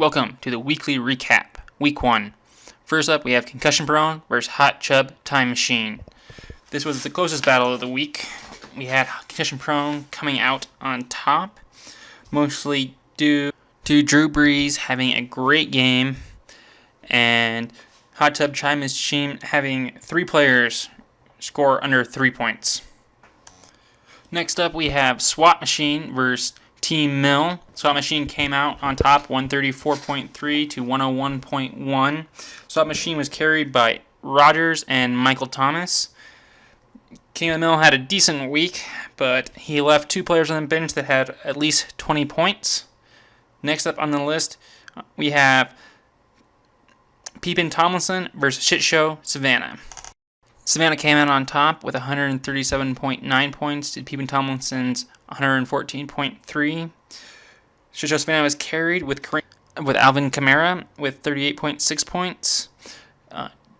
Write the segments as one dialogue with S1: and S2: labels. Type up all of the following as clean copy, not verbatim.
S1: Welcome to the weekly recap, week 1. First up, we have Concussion Prone versus Hot Chub Time Machine. This was the closest battle of the week. We had Concussion Prone coming out on top, mostly due to Drew Brees having a great game and Hot Tub Time Machine having 3 players score under 3 points. Next up, we have Swap Machine versus Team Mill. Swap Machine came out on top, 134.3 to 101.1. Swap Machine was carried by Rodgers and Michael Thomas. King of the Mill had a decent week, but he left 2 players on the bench that had at least 20 points. Next up on the list, we have Peepin' Tomlinson versus Shit Show Savannah. Savannah came out on top with 137.9 points to Peepin' Tomlinson's 114.3. Shit Show Savannah was carried with Alvin Kamara with 38.6 points.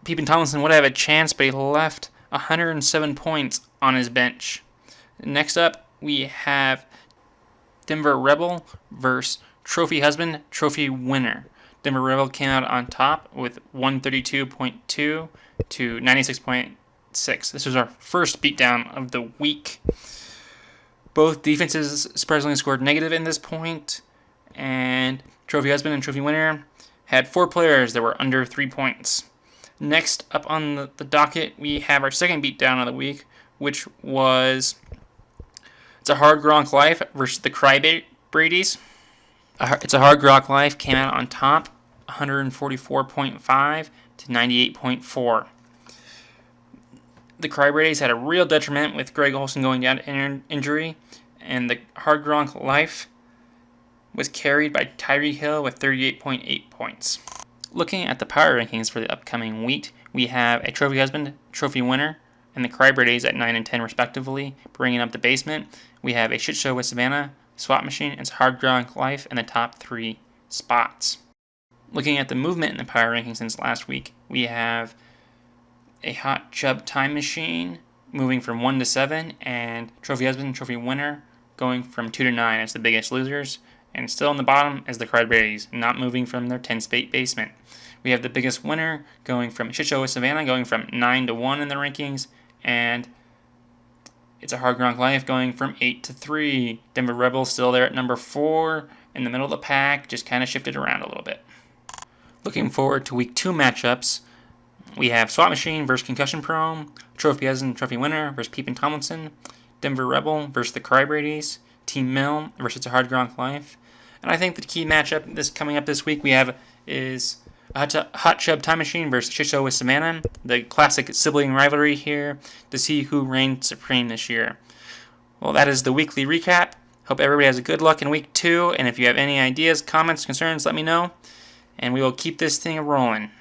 S1: Peepin' Tomlinson would have a chance, but he left 107 points on his bench. Next up, we have Denver Rebel versus Trophy Husband, Trophy Winner. Denver Rebel came out on top with 132.2 to 96.6. This was our first beatdown of the week. Both defenses surprisingly scored negative in this point, and Trophy Husband and Trophy Winner had 4 players that were under 3 points. Next up on the docket, we have our second beatdown of the week, which was It's a Hard Gronk Life versus the Cry-Brady's. It's a Hard Gronk Life came out on top, 144.5 to 98.4. The Cry-Brady's had a real detriment with Greg Olsen going down to injury, and the Hard Gronk Life was carried by Tyreek Hill with 38.8 points. Looking at the power rankings for the upcoming week, we have a Trophy Husband, Trophy Winner, and the Cry-Brady's at 9 and 10 respectively, bringing up the basement. We have a Shit Show with Savannah, Swap Machine, and Hard Gronk Life in the top 3 spots. Looking at the movement in the power rankings since last week, we have a Hot Chub Time Machine moving from 1 to 7, and Trophy Husband, Trophy Winner going from 2 to 9 as the biggest losers, and still on the bottom as the Cry-Brady's, not moving from their 10-spot basement. We have the biggest winner going from Shit Show with Savannah, going from 9 to 1 in the rankings, and It's a Hard Gronk Life going from 8 to 3. Denver Rebels still there at number 4, in the middle of the pack, just kind of shifted around a little bit. Looking forward to week 2 matchups, we have Swap Machine versus Concussion Prone, Trophy Husband, Trophy Winner versus Peepin' Tomlinson, Denver Rebel versus the Cry-Brady's, Team Mill versus It's a Hard Gronk Life. And I think the key matchup coming up this week we have is Hot Chub Time Machine versus Shit Show with Savannah, the classic sibling rivalry here to see who reigns supreme this year. Well, that is the weekly recap. Hope everybody has a good luck in week 2, and if you have any ideas, comments, concerns, let me know, and we will keep this thing rolling.